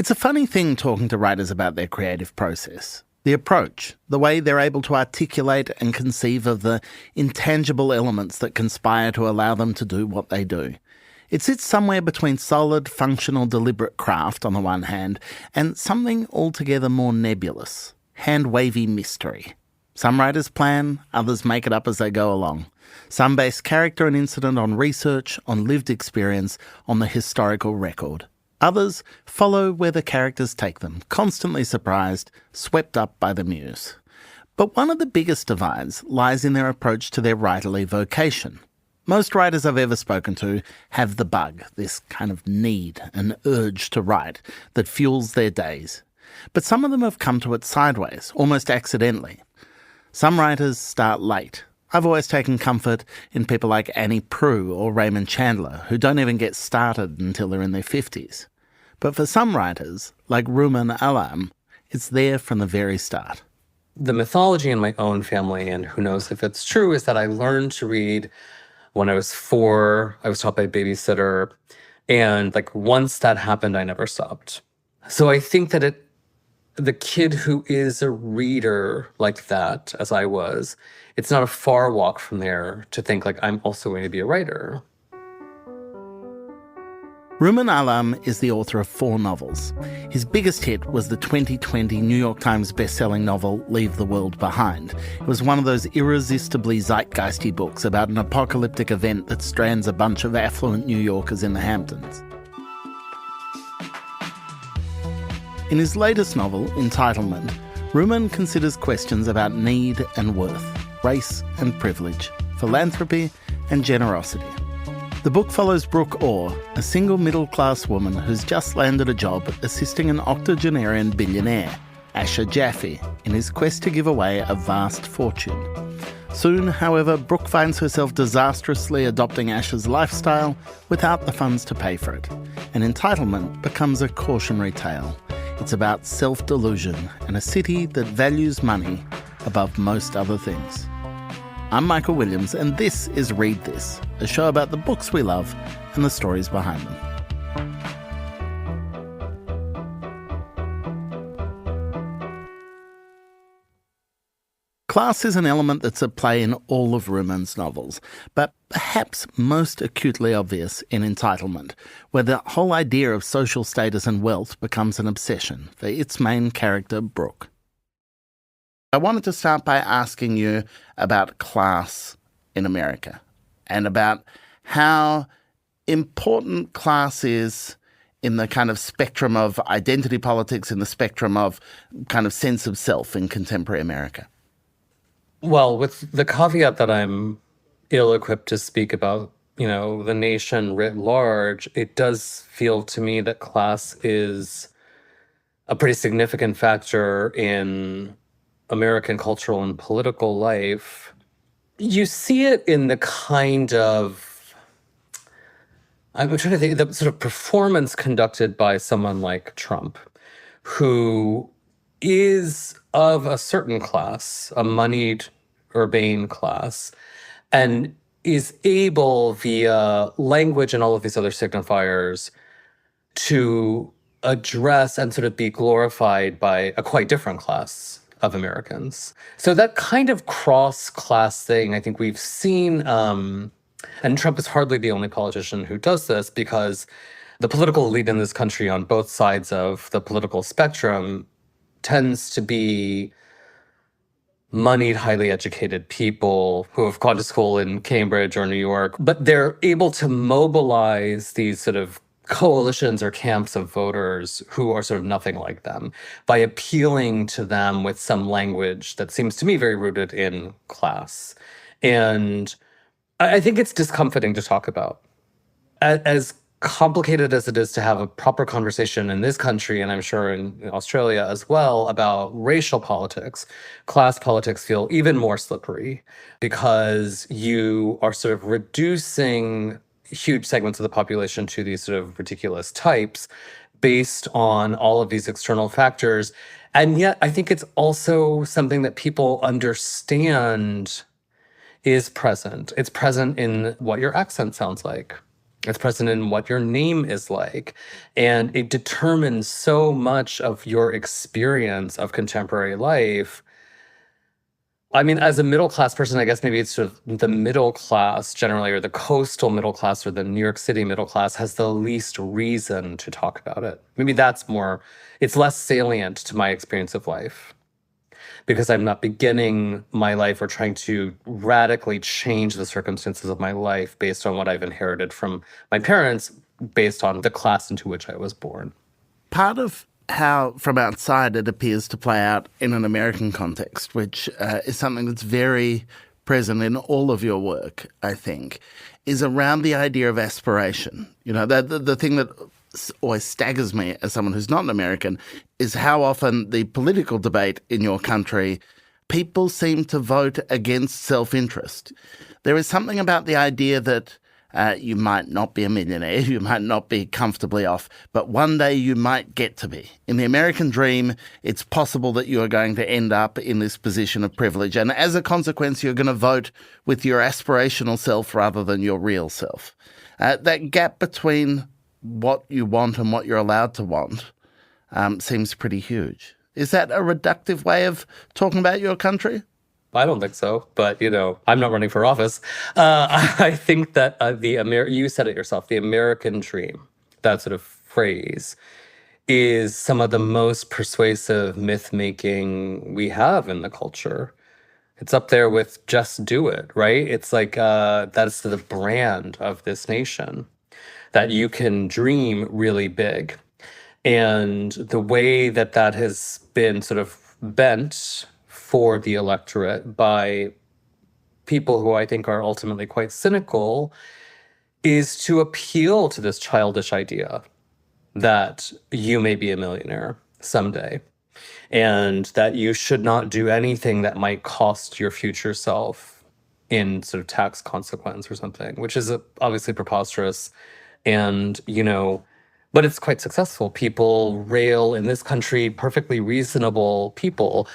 It's a funny thing talking to writers about their creative process. The approach, the way they're able to articulate and conceive of the intangible elements that conspire to allow them to do what they do. It sits somewhere between solid, functional, deliberate craft on the one hand and something altogether more nebulous, hand-wavy mystery. Some writers plan, others make it up as they go along. Some base character and incident on research, on lived experience, on the historical record. Others follow where the characters take them, constantly surprised, swept up by the muse. But one of the biggest divides lies in their approach to their writerly vocation. Most writers I've ever spoken to have the bug, this kind of need, an urge to write, that fuels their days. But some of them have come to it sideways, almost accidentally. Some writers start late. I've always taken comfort in people like Annie Proulx or Raymond Chandler, who don't even get started until they're in their 50s. But for some writers, like Rumaan Alam, it's there from the very start. The mythology in my own family, and who knows if it's true, is that I learned to read when I was 4. I was taught by a babysitter. And once that happened, I never stopped. So I think that the kid who is a reader like that, as I was, it's not a far walk from there to think I'm also going to be a writer. Rumaan Alam is the author of 4 novels. His biggest hit was the 2020 New York Times bestselling novel Leave the World Behind. It was one of those irresistibly zeitgeisty books about an apocalyptic event that strands a bunch of affluent New Yorkers in the Hamptons. In his latest novel, Entitlement, Rumaan considers questions about need and worth, race and privilege, philanthropy and generosity. The book follows Brooke Orr, a single middle-class woman who's just landed a job assisting an octogenarian billionaire, Asher Jaffe, in his quest to give away a vast fortune. Soon, however, Brooke finds herself disastrously adopting Asher's lifestyle without the funds to pay for it, and Entitlement becomes a cautionary tale. It's about self-delusion and a city that values money above most other things. I'm Michael Williams, and this is Read This, a show about the books we love and the stories behind them. Class is an element that's at play in all of Rumaan's novels, but perhaps most acutely obvious in Entitlement, where the whole idea of social status and wealth becomes an obsession for its main character, Brooke. I wanted to start by asking you about class in America and about how important class is in the kind of spectrum of identity politics, in the spectrum of kind of sense of self in contemporary America. Well, with the caveat that I'm ill-equipped to speak about, the nation writ large, it does feel to me that class is a pretty significant factor in American cultural and political life. You see it in the kind of, I'm trying to think, the sort of performance conducted by someone like Trump, who is of a certain class, a moneyed, urbane class, and is able via language and all of these other signifiers to address and sort of be glorified by a quite different class of Americans. So that kind of cross-class thing, I think we've seen, and Trump is hardly the only politician who does this, because the political elite in this country on both sides of the political spectrum tends to be moneyed, highly educated people who have gone to school in Cambridge or New York, but they're able to mobilize these sort of coalitions or camps of voters who are sort of nothing like them by appealing to them with some language that seems to me very rooted in class. And I think it's discomforting to talk about. As complicated as it is to have a proper conversation in this country, and I'm sure in Australia as well, about racial politics, class politics feel even more slippery because you are sort of reducing huge segments of the population to these sort of ridiculous types based on all of these external factors. And yet I think it's also something that people understand is present. It's present in what your accent sounds like. It's present in what your name is like. And it determines so much of your experience of contemporary life. I mean, as a middle class person, I guess maybe it's sort of the middle class generally, or the coastal middle class, or the New York City middle class has the least reason to talk about it. Maybe that's more, it's less salient to my experience of life because I'm not beginning my life or trying to radically change the circumstances of my life based on what I've inherited from my parents, based on the class into which I was born. Part of how, from outside, it appears to play out in an American context, which is something that's very present in all of your work, I think, is around the idea of aspiration. You know, the thing that always staggers me as someone who's not an American is how often the political debate in your country, people seem to vote against self-interest. There is something about the idea that you might not be a millionaire, you might not be comfortably off, but one day you might get to be. In the American dream, it's possible that you are going to end up in this position of privilege. And as a consequence, you're going to vote with your aspirational self rather than your real self. That gap between what you want and what you're allowed to want seems pretty huge. Is that a reductive way of talking about your country? I don't think so, but I'm not running for office. I think that you said it yourself, the American dream, that sort of phrase, is some of the most persuasive myth making we have in the culture. It's up there with just do it, right? It's like that's the brand of this nation, that you can dream really big. And the way that that has been sort of bent for the electorate by people who I think are ultimately quite cynical is to appeal to this childish idea that you may be a millionaire someday and that you should not do anything that might cost your future self in sort of tax consequence or something, which is obviously preposterous. And, but it's quite successful. People rail in this country, perfectly reasonable people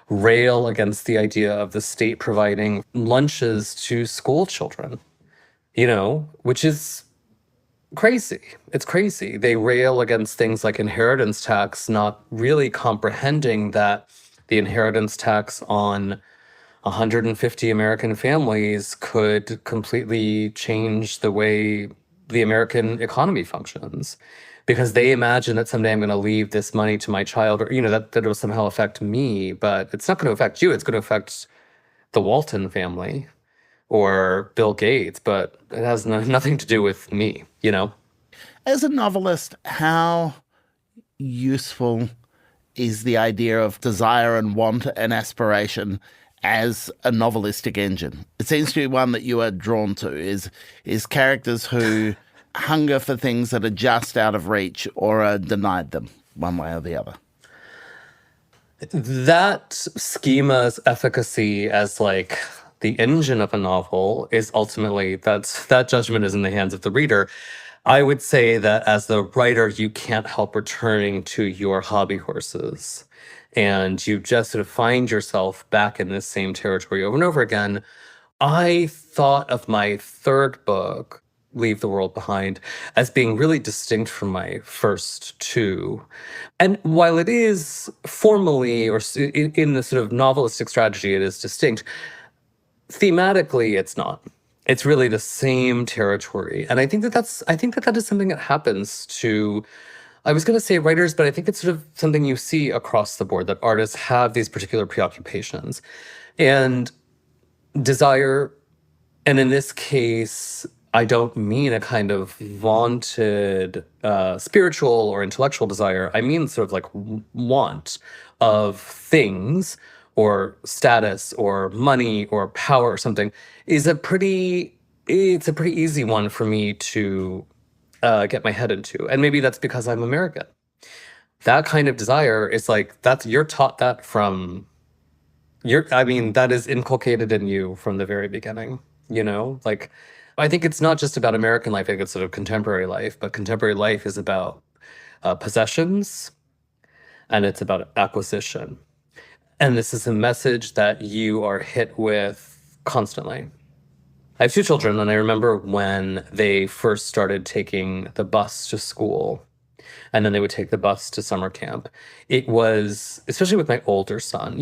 rail against the idea of the state providing lunches to school children, which is crazy. It's crazy. They rail against things like inheritance tax, not really comprehending that the inheritance tax on 150 American families could completely change the way the American economy functions, because they imagine that someday I'm going to leave this money to my child, or that it will somehow affect me, but it's not going to affect you. It's going to affect the Walton family or Bill Gates, but it has nothing to do with me. As a novelist, how useful is the idea of desire and want and aspiration as a novelistic engine? It seems to be one that you are drawn to, is characters who hunger for things that are just out of reach or are denied them one way or the other. That schema's efficacy as like the engine of a novel is ultimately, that judgment is in the hands of the reader. I would say that as the writer, you can't help returning to your hobby horses. And you just sort of find yourself back in this same territory over and over again. I thought of my third book, Leave the World Behind, as being really distinct from my first two. And while it is formally, or in the sort of novelistic strategy, it is distinct, thematically, it's not. It's really the same territory. And I think that that is something that happens to, I was going to say writers, but I think it's sort of something you see across the board, that artists have these particular preoccupations and desire. And in this case, I don't mean a kind of vaunted spiritual or intellectual desire. I mean sort of like want of things or status or money or power or something is it's a pretty easy one for me to get my head into. And maybe that's because I'm American. That kind of desire is like, you're taught that that is inculcated in you from the very beginning, like, I think it's not just about American life. I think it's sort of contemporary life, but contemporary life is about possessions and it's about acquisition. And this is a message that you are hit with constantly. I have two children, and I remember when they first started taking the bus to school, and then they would take the bus to summer camp. It was, especially with my older son,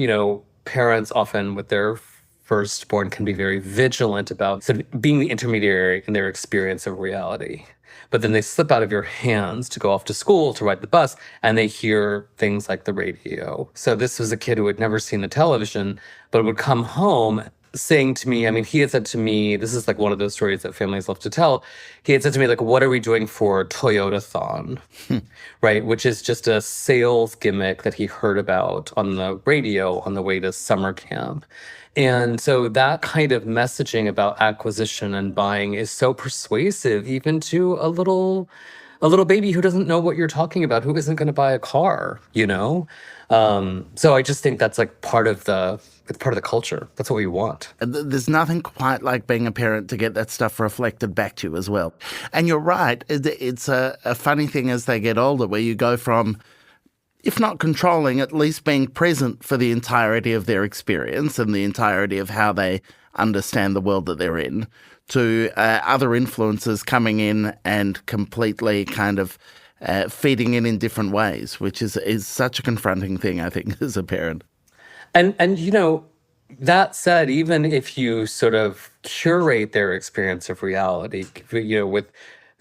parents often with their firstborn can be very vigilant about sort of being the intermediary in their experience of reality. But then they slip out of your hands to go off to school to ride the bus, and they hear things like the radio. So this was a kid who had never seen the television, but would come home saying to me, I mean, he had said to me, this is like one of those stories that families love to tell. He had said to me, like, what are we doing for Toyota-thon? Right? Which is just a sales gimmick that he heard about on the radio on the way to summer camp. And so that kind of messaging about acquisition and buying is so persuasive, even to a little baby who doesn't know what you're talking about, who isn't going to buy a car. So I just think that's like it's part of the culture. That's what we want. There's nothing quite like being a parent to get that stuff reflected back to you as well. And you're right, it's a funny thing as they get older where you go from, if not controlling, at least being present for the entirety of their experience and the entirety of how they understand the world that they're in, to other influences coming in and completely kind of feeding in different ways, which is such a confronting thing, I think, as a parent. And that said, even if you sort of curate their experience of reality, with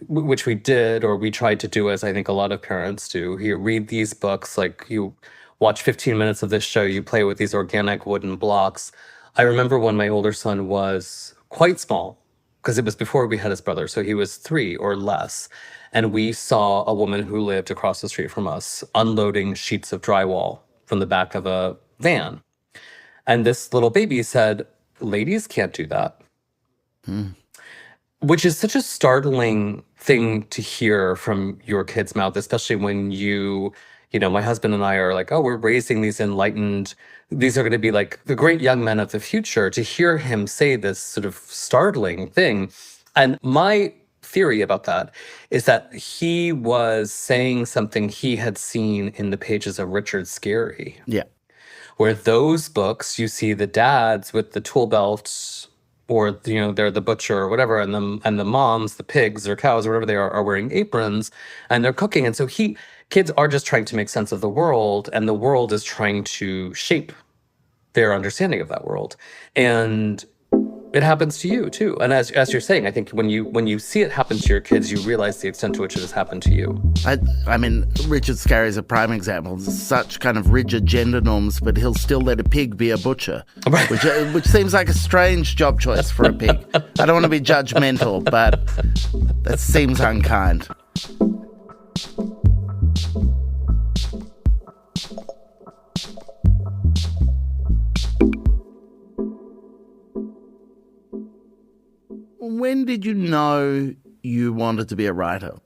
which we did, or we tried to do, as I think a lot of parents do, you read these books, like you watch 15 minutes of this show, you play with these organic wooden blocks. I remember when my older son was quite small, because it was before we had his brother, so he was 3 or less. And we saw a woman who lived across the street from us unloading sheets of drywall from the back of a van. And this little baby said, ladies can't do that. Which is such a startling thing to hear from your kid's mouth, especially when my husband and I are like, oh, we're raising these these are going to be like the great young men of the future. To hear him say this sort of startling thing. And my theory about that is that he was saying something he had seen in the pages of Richard Scarry. Yeah. Where those books, you see the dads with the tool belts, or they're the butcher or whatever, and the moms, the pigs or cows or whatever they are wearing aprons and they're cooking. And so kids are just trying to make sense of the world, and the world is trying to shape their understanding of that world. And it happens to you too. And as you're saying, I think when you see it happen to your kids, you realize the extent to which it has happened to you. I mean, Richard Scarry is a prime example. Such kind of rigid gender norms, but he'll still let a pig be a butcher, right. which seems like a strange job choice for a pig. I don't want to be judgmental, but that seems unkind. When did you know you wanted to be a writer?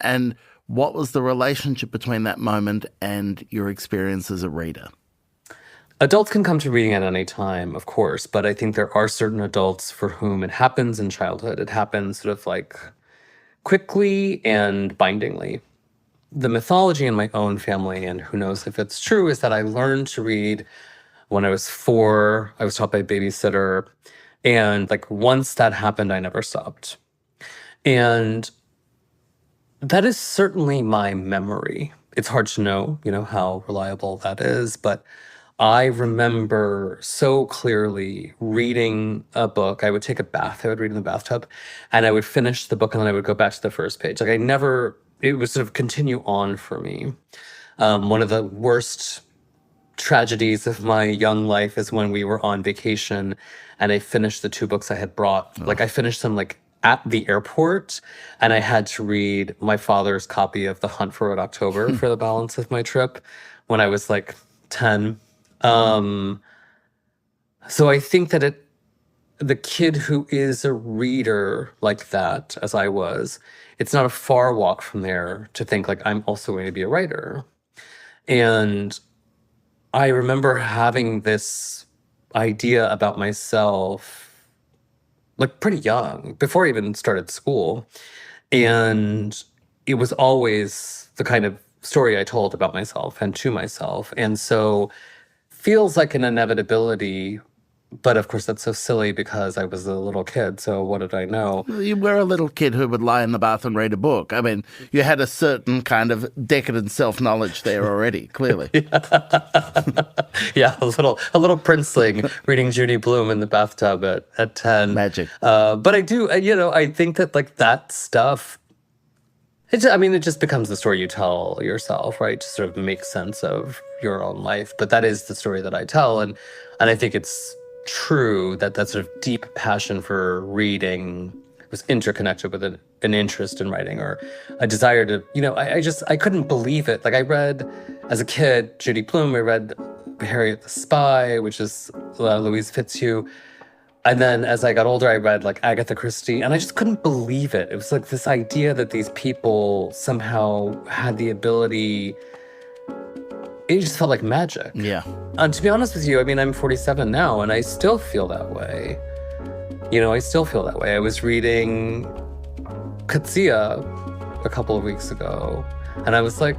And what was the relationship between that moment and your experience as a reader? Adults can come to reading at any time, of course, but I think there are certain adults for whom it happens in childhood. It happens sort of like quickly and bindingly. The mythology in my own family, and who knows if it's true, is that I learned to read when I was 4. I was taught by a babysitter. And like once that happened, I never stopped. And that is certainly my memory. It's hard to know, how reliable that is. But I remember so clearly reading a book. I would take a bath. I would read in the bathtub. And I would finish the book, and then I would go back to the first page. Like it would sort of continue on for me. One of the worst tragedies of my young life is when we were on vacation and I finished the 2 books I had brought. Oh. Like I finished them like at the airport, and I had to read my father's copy of The Hunt for Red October for the balance of my trip when I was like 10. So I think that the kid who is a reader like that, as I was, it's not a far walk from there to think like I'm also going to be a writer. And I remember having this idea about myself like pretty young, before I even started school. And it was always the kind of story I told about myself and to myself. And so feels like an inevitability But of course, that's so silly because I was a little kid. So what did I know? You were a little kid who would lie in the bath and read a book. I mean, you had a certain kind of decadent self-knowledge there already, clearly. Yeah, a little princeling reading Judy Blume in the bathtub at 10. Magic. But I do, I think that like that stuff, it just becomes the story you tell yourself, right? To sort of make sense of your own life. But that is the story that I tell. And I think it's true that that sort of deep passion for reading was interconnected with an interest in writing or a desire to, I couldn't believe it. Like I read as a kid, Judy Blume, I read Harriet the Spy, which is Louise Fitzhugh. And then as I got older, I read like Agatha Christie, and I just couldn't believe it. It was like this idea that these people somehow had the ability. It just felt like magic. Yeah. And to be honest with you, I mean, I'm 47 now, and I still feel that way. I still feel that way. I was reading Katsia a couple of weeks ago, and I was like,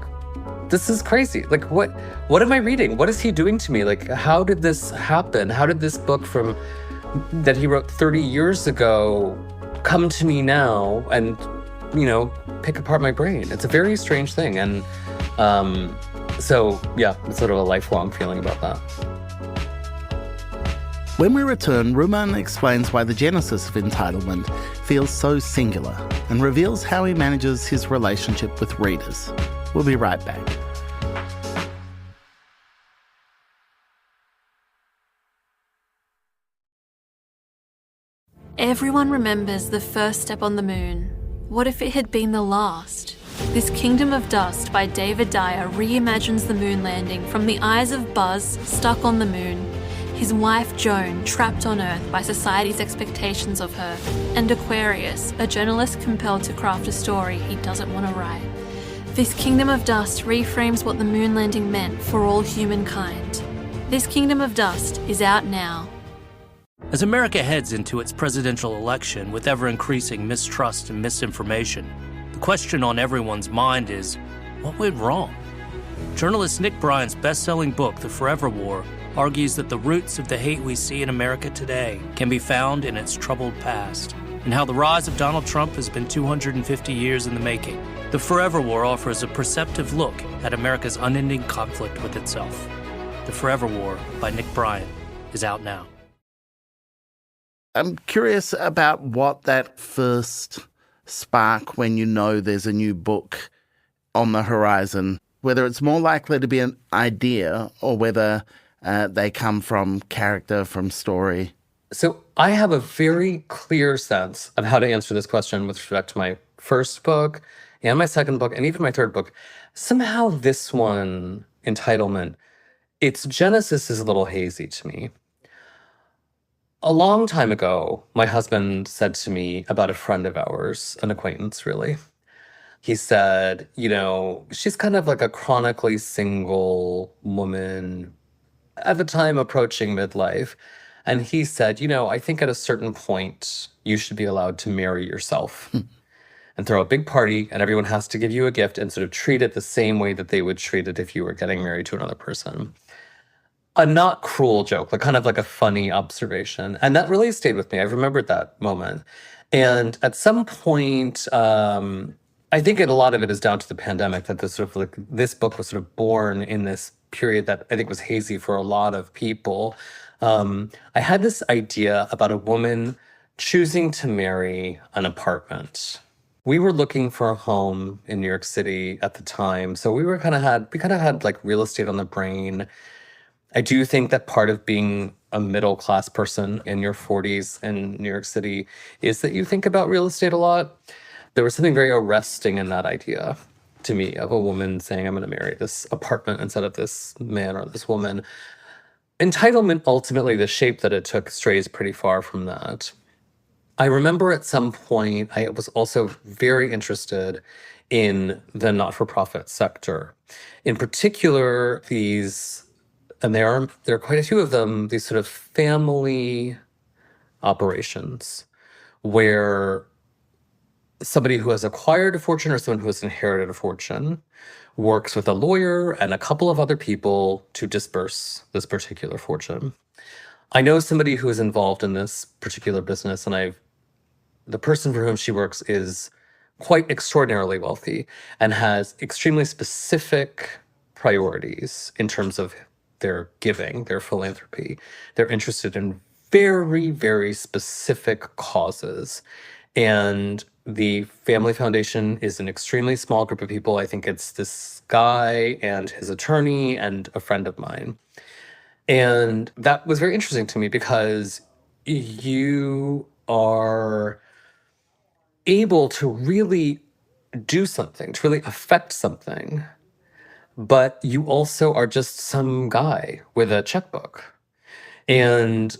this is crazy. Like, what am I reading? What is he doing to me? Like, how did this happen? How did this book that he wrote 30 years ago come to me now and, pick apart my brain? It's a very strange thing. And so, yeah, it's sort of a lifelong feeling about that. When we return, Rumaan explains why the genesis of Entitlement feels so singular and reveals how he manages his relationship with readers. We'll be right back. Everyone remembers the first step on the moon. What if it had been the last? This Kingdom of Dust by David Dyer reimagines the moon landing from the eyes of Buzz, stuck on the moon, his wife Joan, trapped on Earth by society's expectations of her, and Aquarius, a journalist compelled to craft a story he doesn't want to write. This Kingdom of Dust reframes what the moon landing meant for all humankind. This Kingdom of Dust is out now. As America heads into its presidential election with ever-increasing mistrust and misinformation, the question on everyone's mind is, what went wrong? Journalist Nick Bryan's best-selling book, The Forever War, argues that the roots of the hate we see in America today can be found in its troubled past, and how the rise of Donald Trump has been 250 years in the making. The Forever War offers a perceptive look at America's unending conflict with itself. The Forever War by Nick Bryan is out now. I'm curious about what that first spark when you know there's a new book on the horizon, whether it's more likely to be an idea or whether they come from character, from story. So I have a very clear sense of how to answer this question with respect to my first book and my second book and even my third book. Somehow this one, Entitlement, its genesis is a little hazy to me. A long time ago, my husband said to me about a friend of ours, an acquaintance really. He said, she's kind of like a chronically single woman at the time approaching midlife. And he said, I think at a certain point, you should be allowed to marry yourself and throw a big party and everyone has to give you a gift and sort of treat it the same way that they would treat it if you were getting married to another person. A not cruel joke, but kind of like a funny observation. And that really stayed with me. I've remembered that moment. And at some point, I think a lot of it is down to the pandemic, that this book was sort of born in this period that I think was hazy for a lot of people. I had this idea about a woman choosing to marry an apartment. We were looking for a home in New York City at the time. So we kind of had like real estate on the brain. I do think that part of being a middle-class person in your 40s in New York City is that you think about real estate a lot. There was something very arresting in that idea to me of a woman saying, I'm going to marry this apartment instead of this man or this woman. Entitlement, ultimately, the shape that it took strays pretty far from that. I remember at some point, I was also very interested in the not-for-profit sector. In particular, and there are quite a few of them, these sort of family operations where somebody who has acquired a fortune or someone who has inherited a fortune works with a lawyer and a couple of other people to disperse this particular fortune. I know somebody who is involved in this particular business, and the person for whom she works is quite extraordinarily wealthy and has extremely specific priorities in terms of their giving, their philanthropy. They're interested in very, very specific causes. And the Family Foundation is an extremely small group of people. I think it's this guy and his attorney and a friend of mine. And that was very interesting to me because you are able to really do something, to really affect something, but you also are just some guy with a checkbook. And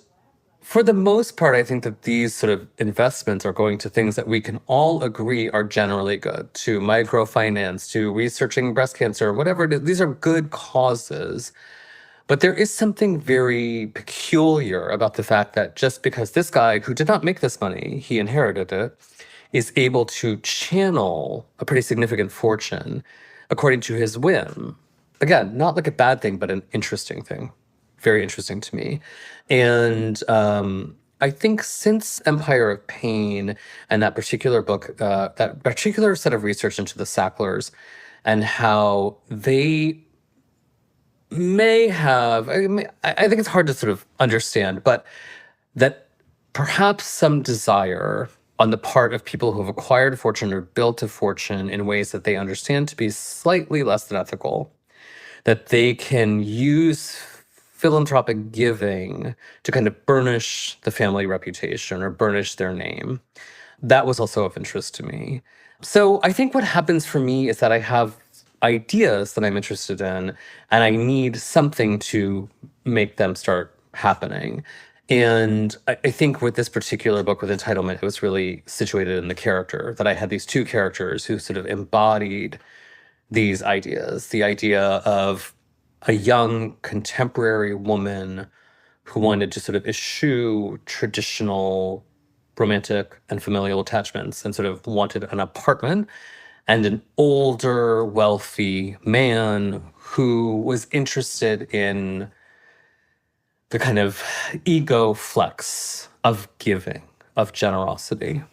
for the most part, I think that these sort of investments are going to things that we can all agree are generally good, to microfinance, to researching breast cancer, whatever it is. These are good causes. But there is something very peculiar about the fact that just because this guy, who did not make this money, he inherited it, is able to channel a pretty significant fortune according to his whim. Again, not like a bad thing, but an interesting thing. Very interesting to me. And I think since Empire of Pain and that particular book, that particular set of research into the Sacklers and how they may have, I think it's hard to sort of understand, but that perhaps some desire on the part of people who have acquired fortune or built a fortune in ways that they understand to be slightly less than ethical, that they can use philanthropic giving to kind of burnish the family reputation or burnish their name. That was also of interest to me. So I think what happens for me is that I have ideas that I'm interested in, and I need something to make them start happening. And I think with this particular book, with Entitlement, it was really situated in the character, that I had these two characters who sort of embodied these ideas. The idea of a young contemporary woman who wanted to sort of eschew traditional romantic and familial attachments and sort of wanted an apartment, and an older, wealthy man who was interested in the kind of ego flex of giving, of generosity.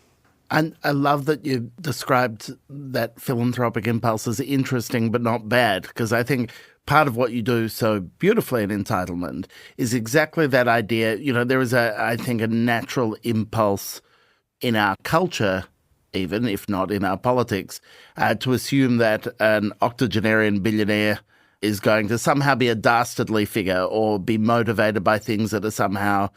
And I love that you described that philanthropic impulse as interesting but not bad, because I think part of what you do so beautifully in Entitlement is exactly that idea. You know, there is, I think, a natural impulse in our culture, even if not in our politics, to assume that an octogenarian billionaire is going to somehow be a dastardly figure or be motivated by things that are somehow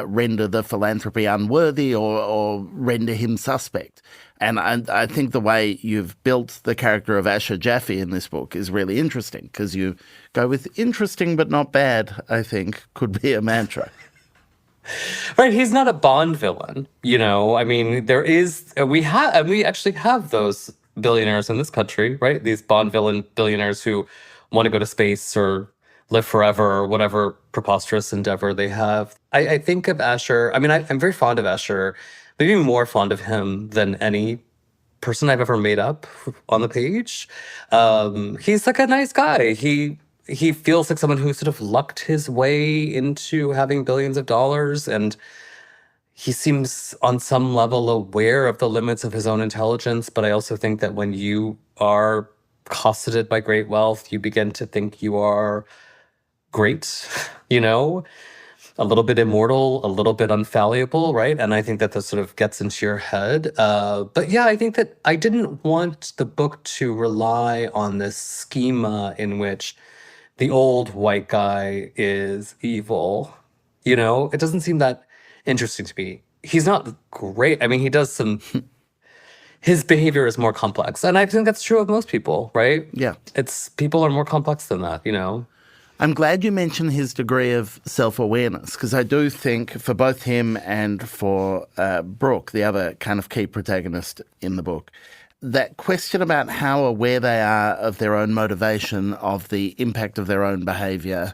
render the philanthropy unworthy or render him suspect. And I think the way you've built the character of Asher Jaffe in this book is really interesting, because you go with interesting but not bad, I think, could be a mantra. Right, he's not a Bond villain, you know. I mean, we actually have those billionaires in this country, right? These Bond billionaires who want to go to space or live forever or whatever preposterous endeavor they have. I think of Asher. I mean, I'm very fond of Asher, maybe more fond of him than any person I've ever made up on the page. He's like a nice guy. He feels like someone who sort of lucked his way into having billions of dollars, and he seems on some level aware of the limits of his own intelligence. But I also think that when you are cosseted by great wealth, you begin to think you are great, you know, a little bit immortal, a little bit unfallible, right? And I think that sort of gets into your head. But yeah, I think that I didn't want the book to rely on this schema in which the old white guy is evil. You know, it doesn't seem that interesting to me. He's not great. I mean, he does some, his behavior is more complex. And I think that's true of most people, right? Yeah. People are more complex than that, you know? I'm glad you mentioned his degree of self-awareness, because I do think for both him and for Brooke, the other kind of key protagonist in the book, that question about how aware they are of their own motivation, of the impact of their own behaviour.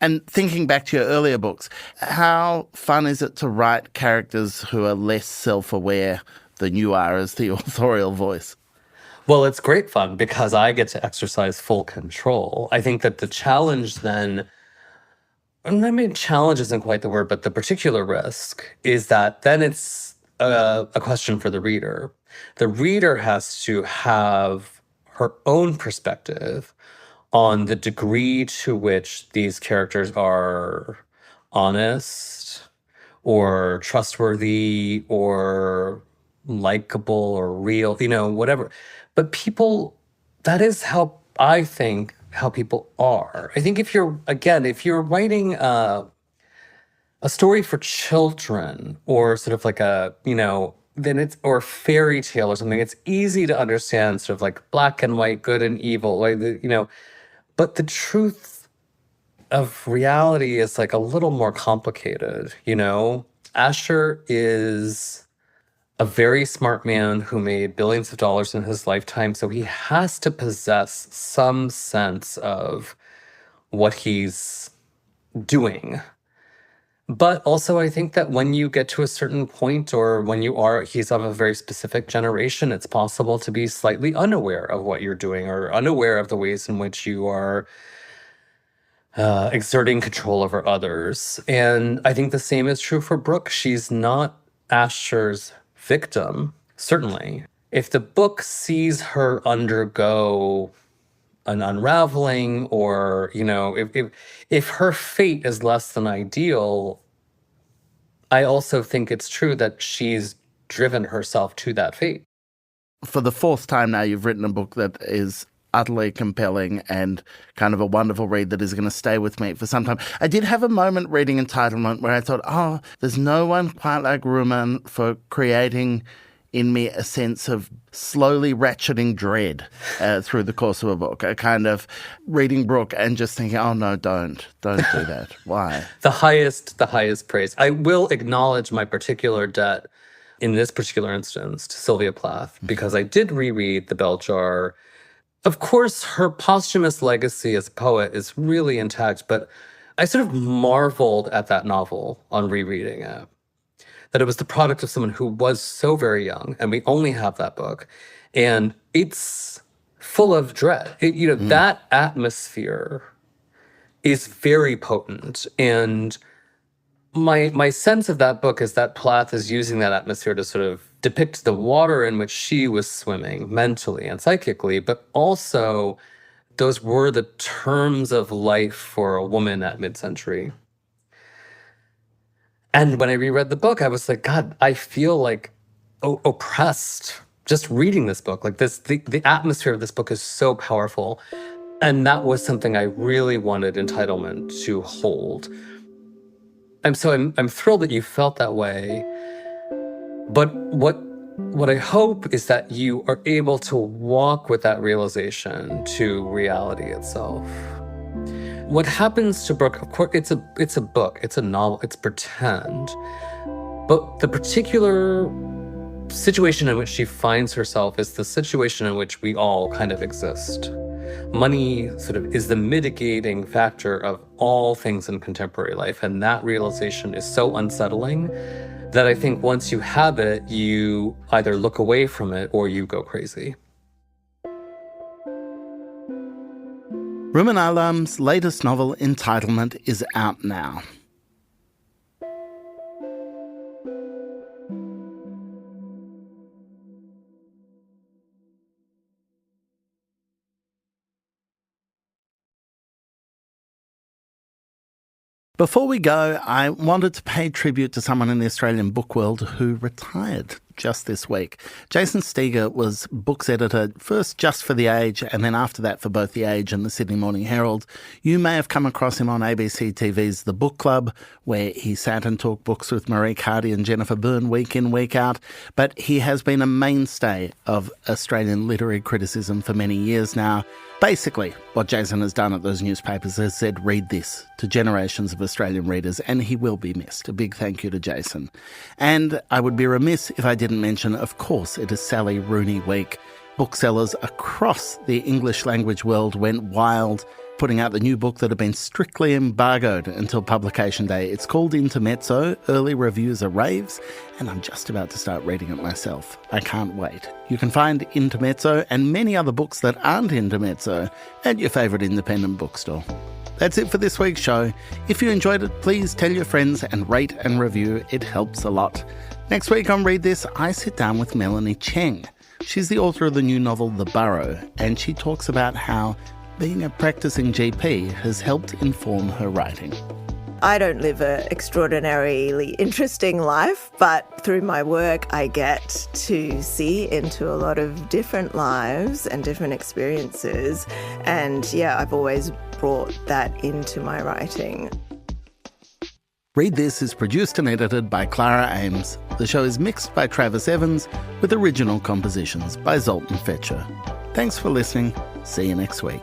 And thinking back to your earlier books, how fun is it to write characters who are less self-aware than you are as the authorial voice? Well, it's great fun because I get to exercise full control. I think that the challenge then And I mean, challenge isn't quite the word, but the particular risk is that then it's a question for the reader. The reader has to have her own perspective on the degree to which these characters are honest or trustworthy or likable or real, whatever. But people, that is how I think how people are. I think if you're writing a story for children or sort of like then it's, or a fairy tale or something, it's easy to understand sort of like black and white, good and evil, but the truth of reality is like a little more complicated, Asher is a very smart man who made billions of dollars in his lifetime, so he has to possess some sense of what he's doing. But also, I think that when you get to a certain point, or when he's of a very specific generation, it's possible to be slightly unaware of what you're doing or unaware of the ways in which you are exerting control over others. And I think the same is true for Brooke. She's not Asher's victim, certainly. If the book sees her undergo an unraveling, or if her fate is less than ideal, I also think it's true that she's driven herself to that fate. For the fourth time now, you've written a book that is utterly compelling and kind of a wonderful read that is going to stay with me for some time. I did have a moment reading Entitlement where I thought, there's no one quite like Rumaan for creating in me a sense of slowly ratcheting dread through the course of a book. A kind of reading Brooke and just thinking, oh no, don't do that. Why? The highest praise. I will acknowledge my particular debt in this particular instance to Sylvia Plath, because I did reread The Bell Jar. Of course, her posthumous legacy as a poet is really intact, but I sort of marveled at that novel on rereading it. That it was the product of someone who was so very young, and we only have that book, and it's full of dread. That atmosphere is very potent, and my sense of that book is that Plath is using that atmosphere to sort of depict the water in which she was swimming mentally and psychically, but also those were the terms of life for a woman at mid-century. And when I reread the book, I was like, God, I feel like oppressed just reading this book. Like the atmosphere of this book is so powerful. And that was something I really wanted Entitlement to hold. I'm thrilled that you felt that way. But what I hope is that you are able to walk with that realization to reality itself. What happens to Brooke, of course, it's a book, it's a novel, it's pretend. But the particular situation in which she finds herself is the situation in which we all kind of exist. Money sort of is the mitigating factor of all things in contemporary life. And that realization is so unsettling that I think once you have it, you either look away from it or you go crazy. Rumaan Alam's latest novel, Entitlement, is out now. Before we go, I wanted to pay tribute to someone in the Australian book world who retired just this week. Jason Steger was books editor, first just for The Age, and then after that for both The Age and the Sydney Morning Herald. You may have come across him on ABC TV's The Book Club, where he sat and talked books with Marie Cardy and Jennifer Byrne week in, week out. But he has been a mainstay of Australian literary criticism for many years now. Basically, what Jason has done at those newspapers is said, read this, to generations of Australian readers, and he will be missed. A big thank you to Jason. And I would be remiss if I didn't mention, of course, it is Sally Rooney Week. Booksellers across the English language world went wild, putting out the new book that had been strictly embargoed until publication day. It's called Intermezzo. Early reviews are raves, and I'm just about to start reading it myself. I can't wait. You can find Intermezzo and many other books that aren't Intermezzo at your favourite independent bookstore. That's it for this week's show. If you enjoyed it, please tell your friends and rate and review. It helps a lot. Next week on Read This, I sit down with Melanie Cheng. She's the author of the new novel The Burrow, and she talks about how being a practicing GP has helped inform her writing. I don't live an extraordinarily interesting life, but through my work I get to see into a lot of different lives and different experiences. And yeah, I've always brought that into my writing. Read This is produced and edited by Clara Ames. The show is mixed by Travis Evans with original compositions by Zoltan Fetcher. Thanks for listening. See you next week.